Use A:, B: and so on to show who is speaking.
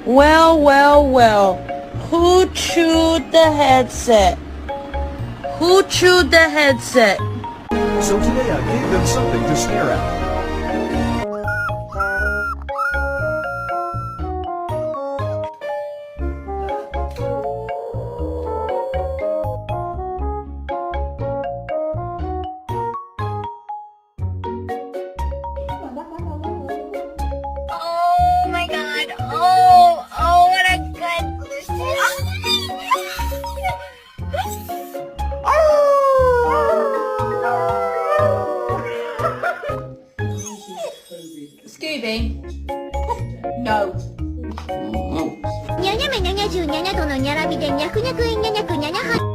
A: Well, well, well. Who chewed the headset? Who chewed the headset?
B: So today I gave them something to stare at.
C: Oh my god. Oh, what a good.
D: Scooby? No.
C: にゃにゃめにゃにゃじゅうにゃにゃとのにゃらびでにゃくにゃくいにゃにゃくにゃにゃは